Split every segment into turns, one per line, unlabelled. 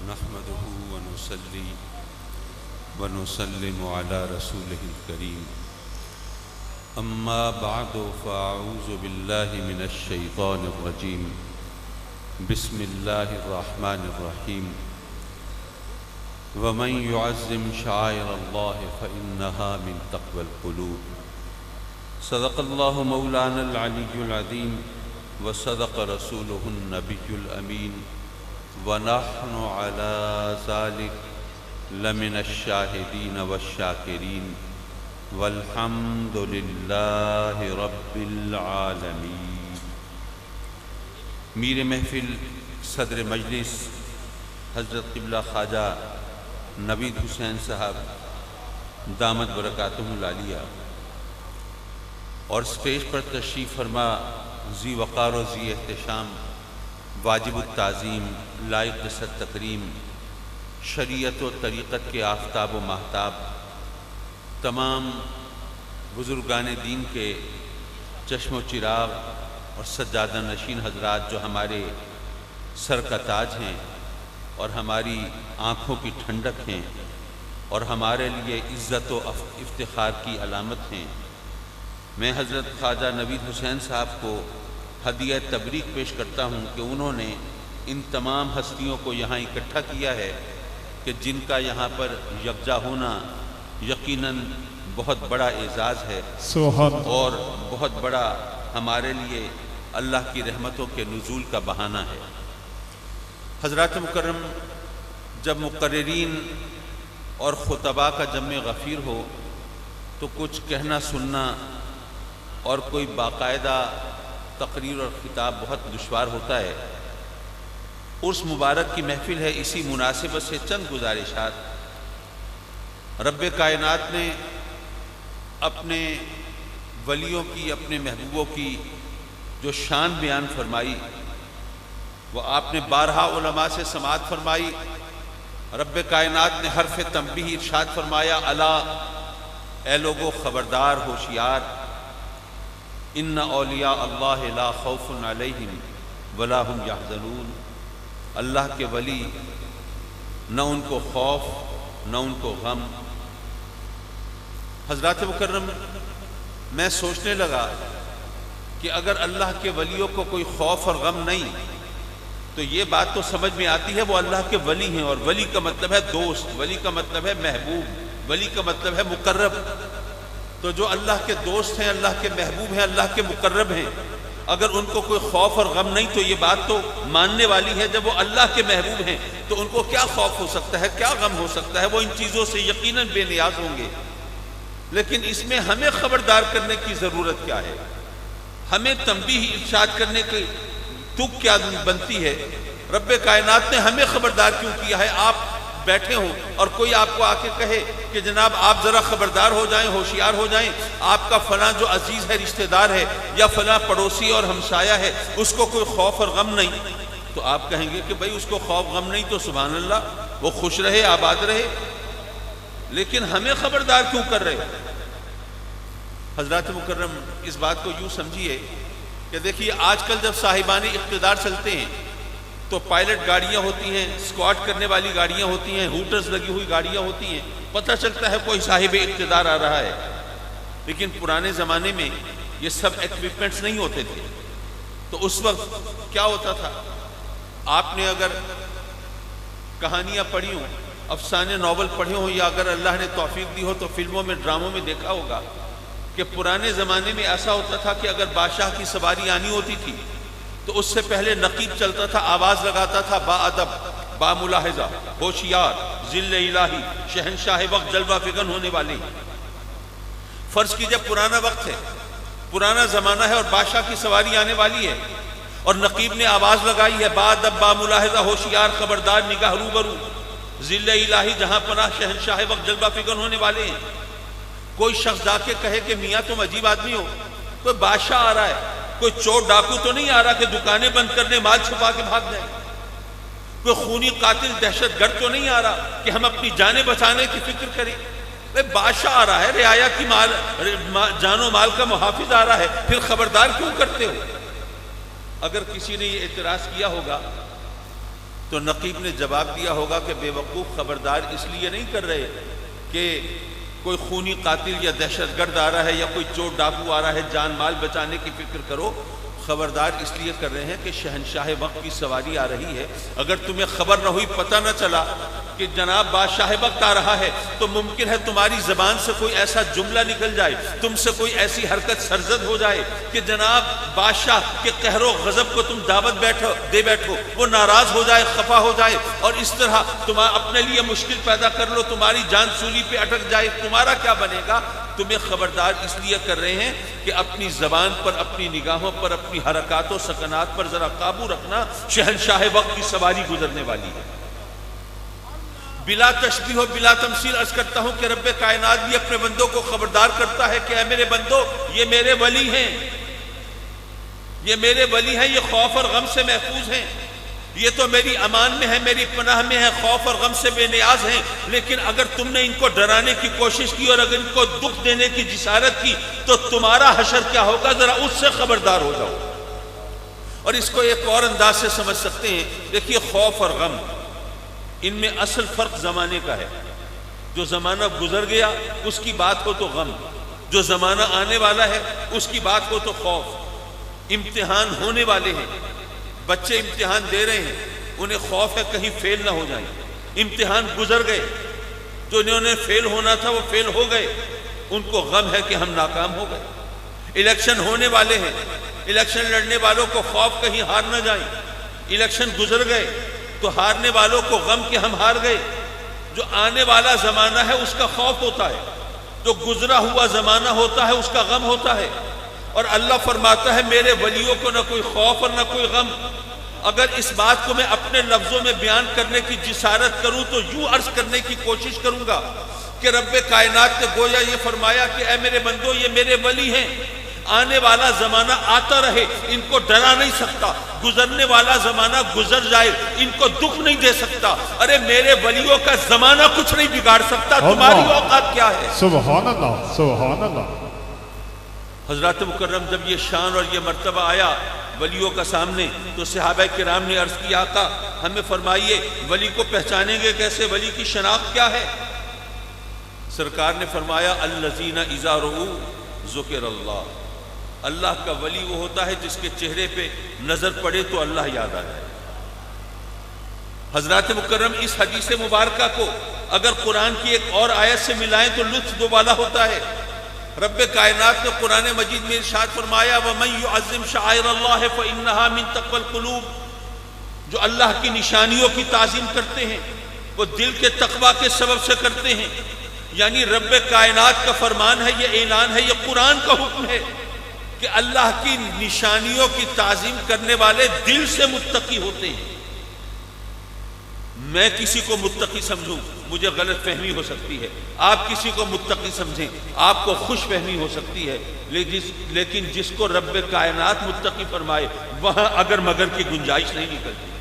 نحمده ونصلي ونسلم على رسوله الكريم أما بعد فأعوذ بالله من الشيطان الرجيم بسم الله الرحمن الرحيم ومن يعظم شعائر الله فإنها من تقوى القلوب صدق الله مولانا العلي العظيم وصدق رسوله النبي الأمين ونحن على ذلك لمن الشاهدين والشاكرين والحمد لله رب العالمين۔ میر محفل صدر مجلس حضرت قبلہ خواجہ نوید حسین صاحب دامت برکاتہم العالیہ اور اسٹیج پر تشریف فرما ذی وقار و ذی احتشام واجب التعظیم لائق صد تکریم شریعت و طریقت کے آفتاب و ماہتاب تمام بزرگان دین کے چشم و چراغ اور سجادہ نشین حضرات جو ہمارے سر کا تاج ہیں اور ہماری آنکھوں کی ٹھنڈک ہیں اور ہمارے لیے عزت و افتخار کی علامت ہیں، میں حضرت خواجہ نوید حسین صاحب کو ہدیہ تبریک پیش کرتا ہوں کہ انہوں نے ان تمام ہستیوں کو یہاں اکٹھا کیا ہے کہ جن کا یہاں پر یکجا ہونا یقیناً بہت بڑا اعزاز ہے اور بہت بڑا ہمارے لیے اللہ کی رحمتوں کے نزول کا بہانہ ہے۔ حضرات مکرم، جب مقررین اور خطباء کا جمع غفیر ہو تو کچھ کہنا سننا اور کوئی باقاعدہ تقریر اور خطاب بہت دشوار ہوتا ہے۔ عرس مبارک کی محفل ہے، اسی مناسبت سے چند گزارشات۔ رب کائنات نے اپنے ولیوں کی، اپنے محبوبوں کی جو شان بیان فرمائی وہ آپ نے بارہا علماء سے سماعت فرمائی۔ رب کائنات نے حرف تنبیہ ارشاد فرمایا، الا اے لوگو خبردار ہوشیار، ان اولیاء اللہ لا خوف علیہم ولا هم یحزنون، اللہ کے ولی نہ ان کو خوف نہ ان کو غم۔ حضرات مکرم، میں سوچنے لگا کہ اگر اللہ کے ولیوں کو کوئی خوف اور غم نہیں تو یہ بات تو سمجھ میں آتی ہے وہ اللہ کے ولی ہیں، اور ولی کا مطلب ہے دوست، ولی کا مطلب ہے محبوب، ولی کا مطلب ہے مقرب۔ تو جو اللہ کے دوست ہیں، اللہ کے محبوب ہیں، اللہ کے مقرب ہیں، اگر ان کو کوئی خوف اور غم نہیں تو یہ بات تو ماننے والی ہے جب وہ اللہ کے محبوب ہیں تو ان کو کیا خوف ہو سکتا ہے، کیا غم ہو سکتا ہے، وہ ان چیزوں سے یقیناً بے نیاز ہوں گے۔ لیکن اس میں ہمیں خبردار کرنے کی ضرورت کیا ہے، ہمیں تنبیہ ارشاد کرنے کی تک کیا بنتی ہے؟ رب کائنات نے ہمیں خبردار کیوں کیا ہے؟ آپ بیٹھے ہوں اور کوئی آپ کو آ کے کہے کہ جناب آپ ذرا خبردار ہو جائیں، ہوشیار ہو جائیں، آپ کا فلاں جو عزیز ہے، رشتہ دار ہے یا فلاں پڑوسی اور ہمسایہ ہے، اس کو کوئی خوف اور غم نہیں، تو آپ کہیں گے کہ بھئی اس کو خوف غم نہیں تو سبحان اللہ، وہ خوش رہے، آباد رہے۔ لیکن ہمیں خبردار کیوں کر رہے؟ حضرات مکرم، اس بات کو یوں سمجھیے کہ دیکھیے آج کل جب صاحبان اقتدار چلتے ہیں تو پائلٹ گاڑیاں ہوتی ہیں، اسکواٹ کرنے والی گاڑیاں ہوتی ہیں، ہوٹرز لگی ہوئی گاڑیاں ہوتی ہیں، پتہ چلتا ہے کوئی صاحب اقتدار آ رہا ہے۔ لیکن پرانے زمانے میں یہ سب ایکوپمنٹس نہیں ہوتے تھے، تو اس وقت کیا ہوتا تھا؟ آپ نے اگر کہانیاں پڑھی ہوں، افسانے ناول پڑھے ہوں، یا اگر اللہ نے توفیق دی ہو تو فلموں میں، ڈراموں میں دیکھا ہوگا کہ پرانے زمانے میں ایسا ہوتا تھا کہ اگر بادشاہ کی سواری آنی ہوتی تھی تو اس سے پہلے نقیب چلتا تھا، آواز لگاتا تھا، با ادب، با ملاحظہ، ہوشیار، ذل الہی، شہنشاہ وقت، جلوہ فگن ہونے والے۔ فرض کیجئے پرانا وقت ہے، پرانا زمانہ ہے اور بادشاہ کی سواری آنے والی ہے اور نقیب نے آواز لگائی ہے، با ادب، با ملاحظہ، ہوشیار، خبردار، نگاہ روبرو، ذل الہی، جہاں پناہ، شہنشاہ وقت، جلوہ فگن ہونے والے ہیں۔ کوئی شخص جا کے کہے کہ میاں تم عجیب آدمی ہو، کوئی بادشاہ آ رہا ہے، کوئی چور ڈاکو تو نہیں آ رہا کہ دکانیں بند کرنے، مال چھپا کے بھاگ جائیں، کوئی خونی قاتل دہشت گرد تو نہیں آ رہا کہ ہم اپنی جانیں بچانے کی فکر کریں۔ بادشاہ آ رہا ہے، رعایا کی جان و مال کا محافظ آ رہا ہے، پھر خبردار کیوں کرتے ہو؟ اگر کسی نے یہ اعتراض کیا ہوگا تو نقیب نے جواب دیا ہوگا کہ بے وقوف، خبردار اس لیے نہیں کر رہے کہ کوئی خونی قاتل یا دہشت گرد آ رہا ہے یا کوئی چور ڈاکو آ رہا ہے، جان مال بچانے کی فکر کرو، خبردار اس لیے کر رہے ہیں کہ شہنشاہ وقت کی سواری آ رہی ہے۔ اگر تمہیں خبر نہ ہوئی، پتہ نہ چلا کہ جناب بادشاہ وقت آ رہا ہے، تو ممکن ہے تمہاری زبان سے کوئی ایسا جملہ نکل جائے، تم سے کوئی ایسی حرکت سرزد ہو جائے کہ جناب بادشاہ کے قہر و غضب کو تم دعوت دے بیٹھو، وہ ناراض ہو جائے، خفا ہو جائے، اور اس طرح تم اپنے لیے مشکل پیدا کر لو، تمہاری جان سولی پہ اٹک جائے، تمہارا کیا بنے گا؟ تمہیں خبردار اس لیے کر رہے ہیں کہ اپنی زبان پر، اپنی نگاہوں پر، اپنی حرکات و سکنات پر ذرا قابو رکھنا، شہنشاہ وقت کی سواری گزرنے والی ہے۔ بلا تشبیہ و بلا تمثیل عرض کرتا ہوں کہ رب کائنات بھی اپنے بندوں کو خبردار کرتا ہے کہ اے میرے بندو، یہ میرے ولی ہیں، یہ میرے ولی ہیں، یہ خوف اور غم سے محفوظ ہیں، یہ تو میری امان میں ہے، میری پناہ میں ہے، خوف اور غم سے بے نیاز ہیں، لیکن اگر تم نے ان کو ڈرانے کی کوشش کی اور اگر ان کو دکھ دینے کی جسارت کی تو تمہارا حشر کیا ہوگا، ذرا اس سے خبردار ہو جاؤ۔ اور اس کو ایک اور انداز سے سمجھ سکتے ہیں۔ دیکھیے، خوف اور غم، ان میں اصل فرق زمانے کا ہے۔ جو زمانہ گزر گیا اس کی بات ہو تو غم، جو زمانہ آنے والا ہے اس کی بات ہو تو خوف۔ امتحان ہونے والے ہیں، بچے امتحان دے رہے ہیں، انہیں خوف ہے کہیں فیل نہ ہو جائیں۔ امتحان گزر گئے، جو انہوں نے فیل ہونا تھا وہ فیل ہو گئے، ان کو غم ہے کہ ہم ناکام ہو گئے۔ الیکشن ہونے والے ہیں، الیکشن لڑنے والوں کو خوف کہیں ہار نہ جائیں۔ الیکشن گزر گئے تو ہارنے والوں کو غم کہ ہم ہار گئے۔ جو آنے والا زمانہ ہے اس کا خوف ہوتا ہے، جو گزرا ہوا زمانہ ہوتا ہے اس کا غم ہوتا ہے۔ اور اللہ فرماتا ہے میرے ولیوں کو نہ کوئی خوف اور نہ کوئی غم۔ اگر اس بات کو میں اپنے لفظوں میں بیان کرنے کی جسارت کروں تو یوں عرض کرنے کی کوشش کروں گا کہ رب کائنات نے گویا یہ فرمایا کہ اے میرے بندو، یہ میرے ولی ہیں، آنے والا زمانہ آتا رہے، ان کو ڈرا نہیں سکتا، گزرنے والا زمانہ گزر جائے، ان کو دکھ نہیں دے سکتا۔ ارے میرے ولیوں کا زمانہ کچھ نہیں بگاڑ سکتا، تمہاری اوقات کیا ہے؟
سبحان اللہ، سبحان اللہ۔
حضرات مکرم، جب یہ شان اور یہ مرتبہ آیا ولیوں کا سامنے تو صحابہ کرام نے عرض کیا، آقا ہمیں فرمائیے ولی کو پہچانیں گے کیسے، ولی کی شناخت کیا ہے؟ سرکار نے فرمایا الذین اذا رؤوا ذکر اللہ، اللہ کا ولی وہ ہوتا ہے جس کے چہرے پہ نظر پڑے تو اللہ یاد آ جائے۔ حضرات مکرم، اس حدیث مبارکہ کو اگر قرآن کی ایک اور آیت سے ملائیں تو لطف دوبالا ہوتا ہے۔ رب کائنات نے قرآن مجید میں ارشاد فرمایا وَمَن يُعَظِّمْ شَعَائِرَ اللَّهِ فَإِنَّهَا مِن تَقْوَى الْقُلُوبِ، جو اللہ کی نشانیوں کی تعظیم کرتے ہیں وہ دل کے تقوی کے سبب سے کرتے ہیں۔ یعنی رب کائنات کا فرمان ہے، یہ اعلان ہے، یہ قرآن کا حکم ہے کہ اللہ کی نشانیوں کی تعظیم کرنے والے دل سے متقی ہوتے ہیں۔ میں کسی کو متقی سمجھوں مجھے غلط فہمی ہو سکتی ہے، آپ کسی کو متقی سمجھیں آپ کو خوش فہمی ہو سکتی ہے، لیکن جس کو رب کائنات متقی فرمائے وہاں اگر مگر کی گنجائش نہیں نکلتی۔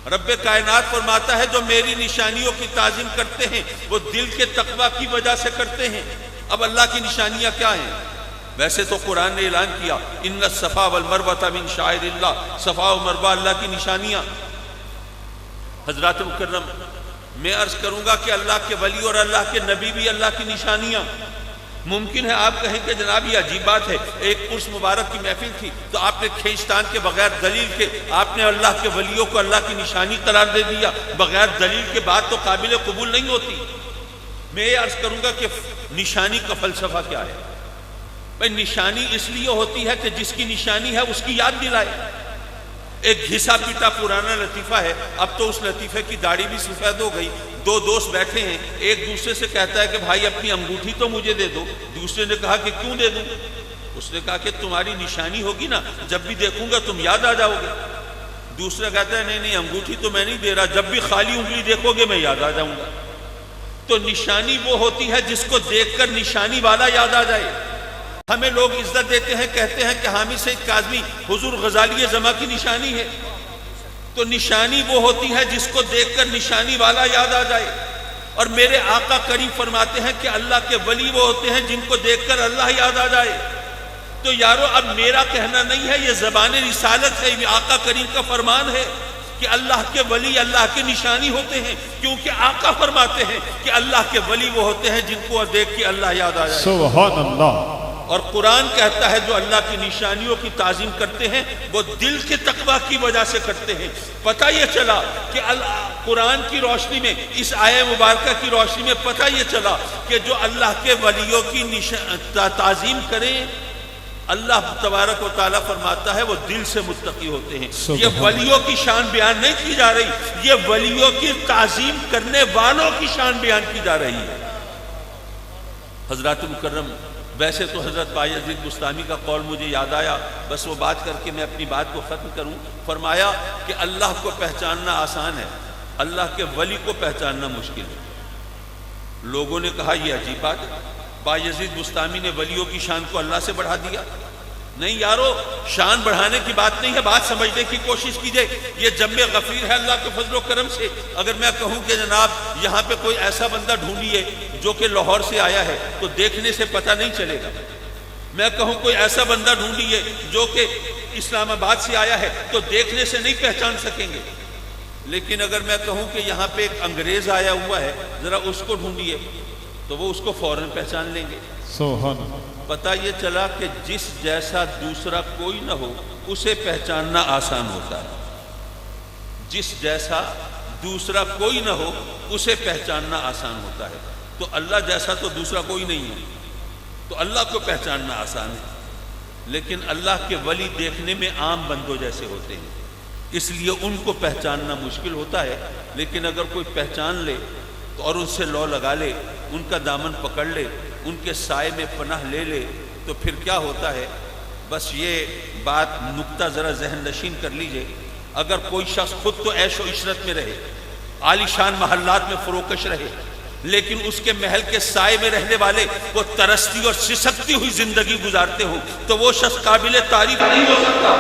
رب کائنات فرماتا ہے جو میری نشانیوں کی تعظیم کرتے ہیں وہ دل کے تقوی کی وجہ سے کرتے ہیں۔ اب اللہ کی نشانیاں کیا ہیں؟ ویسے تو قرآن نے اعلان کیا ان الصفا والمروہ من شعائر اللہ، صفا و مروہ اللہ کی نشانیاں۔ حضرات مکرم، میں عرض کروں گا کہ اللہ کے ولی اور اللہ کے نبی بھی اللہ کی نشانیاں۔ ممکن ہے آپ کہیں کہ جناب یہ عجیب بات ہے، ایک عرس مبارک کی محفل تھی تو آپ نے کھینچتان کے بغیر دلیل کے آپ نے اللہ کے ولیوں کو اللہ کی نشانی قرار دے دیا، بغیر دلیل کے بات تو قابل قبول نہیں ہوتی۔ میں یہ عرض کروں گا کہ نشانی کا فلسفہ کیا ہے؟ بھائی نشانی اس لیے ہوتی ہے کہ جس کی نشانی ہے اس کی یاد دلائے۔ ایک گھسا پیٹا پرانا لطیفہ ہے، اب تو اس لطیفے کی داڑھی بھی سفید ہو گئی۔ دو دوست بیٹھے ہیں، ایک دوسرے سے کہتا ہے کہ بھائی اپنی انگوٹھی تو مجھے دے دو۔ دوسرے نے کہا کہ کیوں دے دوں؟ اس نے کہا کہ تمہاری نشانی ہوگی نا، جب بھی دیکھوں گا تم یاد آ جاؤ گے۔ دوسرا کہتا ہے نہیں نہیں، انگوٹھی تو میں نہیں دے رہا، جب بھی خالی انگلی دیکھو گے میں یاد آ جاؤں گا۔ تو نشانی وہ ہوتی ہے جس کو دیکھ کر نشانی والا یاد آ جائے۔ ہمیں لوگ عزت دیتے ہیں، کہتے ہیں کہ حامد سید کاظمی حضور غزالی زماں کی نشانی ہے۔ تو نشانی وہ ہوتی ہے جس کو دیکھ کر نشانی والا یاد آ جائے۔ اور میرے آقا کریم فرماتے ہیں کہ اللہ کے ولی وہ ہوتے ہیں جن کو دیکھ کر اللہ یاد آ جائے۔ تو یارو اب میرا کہنا نہیں ہے، یہ زبان رسالت ہے، یہ آقا کریم کا فرمان ہے کہ اللہ کے ولی اللہ کی نشانی ہوتے ہیں، کیونکہ آقا فرماتے ہیں کہ اللہ کے ولی وہ ہوتے ہیں جن کو دیکھ کے اللہ یاد آ جائے۔
سبحان اللہ۔
اور قرآن کہتا ہے جو اللہ کی نشانیوں کی تعظیم کرتے ہیں وہ دل کے تقویٰ کی وجہ سے کرتے ہیں۔ پتہ یہ چلا کہ قرآن کی روشنی میں، اس آیہ مبارکہ کی روشنی میں پتہ یہ چلا کہ جو اللہ کے ولیوں کی تعظیم کریں، اللہ تبارک و تعالیٰ فرماتا ہے وہ دل سے متقی ہوتے ہیں۔ یہ ولیوں کی شان بیان نہیں کی جا رہی، یہ ولیوں کی تعظیم کرنے والوں کی شان بیان کی جا رہی ہے۔ حضرات مکرم، ویسے تو حضرت بایزید بستامی کا قول مجھے یاد آیا، بس وہ بات کر کے میں اپنی بات کو ختم کروں۔ فرمایا کہ اللہ کو پہچاننا آسان ہے، اللہ کے ولی کو پہچاننا مشکل ہے۔ لوگوں نے کہا یہ عجیب بات ہے، بایزید بستامی نے ولیوں کی شان کو اللہ سے بڑھا دیا۔ نہیں یارو، شان بڑھانے کی بات نہیں ہے، بات سمجھنے کی کوشش کیجئے۔ یہ جم غفیر ہے اللہ کے فضل و کرم سے۔ اگر میں کہوں کہ جناب یہاں پہ کوئی ایسا بندہ ڈھونڈیے جو کہ لاہور سے آیا ہے تو دیکھنے سے پتہ نہیں چلے گا۔ میں کہوں کوئی ایسا بندہ ڈھونڈیے جو کہ اسلام آباد سے آیا ہے تو دیکھنے سے نہیں پہچان سکیں گے۔ لیکن اگر میں کہوں کہ یہاں پہ ایک انگریز آیا ہوا ہے، ذرا اس کو ڈھونڈیے، تو وہ اس کو فوراً پہچان لیں گے۔
سبحان اللہ۔
پتہ یہ چلا کہ جس جیسا دوسرا کوئی نہ ہو اسے پہچاننا آسان ہوتا ہے۔ جس جیسا دوسرا کوئی نہ ہو اسے پہچاننا آسان ہوتا ہے۔ تو اللہ جیسا تو دوسرا کوئی نہیں ہے، تو اللہ کو پہچاننا آسان ہے۔ لیکن اللہ کے ولی دیکھنے میں عام بندوں جیسے ہوتے ہیں، اس لیے ان کو پہچاننا مشکل ہوتا ہے۔ لیکن اگر کوئی پہچان لے اور ان سے لو لگا لے، ان کا دامن پکڑ لے، ان کے سائے میں پناہ لے لے، تو پھر کیا ہوتا ہے؟ بس یہ بات نکتہ ذرا ذہن نشین کر لیجئے۔ اگر کوئی شخص خود تو عیش و عشرت میں رہے، عالی شان محلات میں فروکش رہے، لیکن اس کے محل کے سائے میں رہنے والے وہ ترستی اور سسکتی ہوئی زندگی گزارتے ہو، تو وہ شخص قابل تعریف نہیں ہو سکتا۔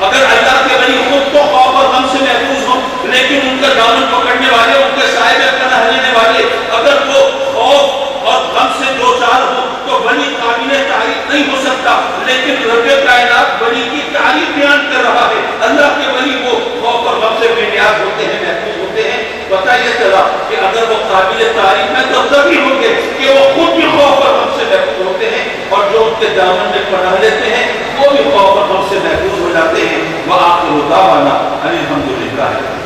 اگر اللہ کے ولی خود تو خوف اور غم سے محفوظ ہوں، لیکن ان کا دامن پکڑنے والے، ان کے سائے میں پناہ لینے والے اگر وہ خوف اور غم سے دو چار ہو تو ولی قابل تعریف نہیں ہو سکتا۔ لیکن رب کائنات ولی کی تعریف بیان کر رہا ہے۔ اللہ کے ولی وہ خوف اور غم سے بے نیاز ہوتے ہیں، محفوظ ہوتے ہیں۔ پتہ یہ چلا کہ اگر وہ قابل تعریف ہے تو تبھی ہوں گے کہ وہ خود بھی خوف اور غم سے محفوظ ہوتے ہیں، اور جو ان کے دامن میں پناہ لیتے ہیں وہ بھی خوف اور غم سے محفوظ ہو جاتے ہیں۔ وآخر دعوانا ان الحمد للہ۔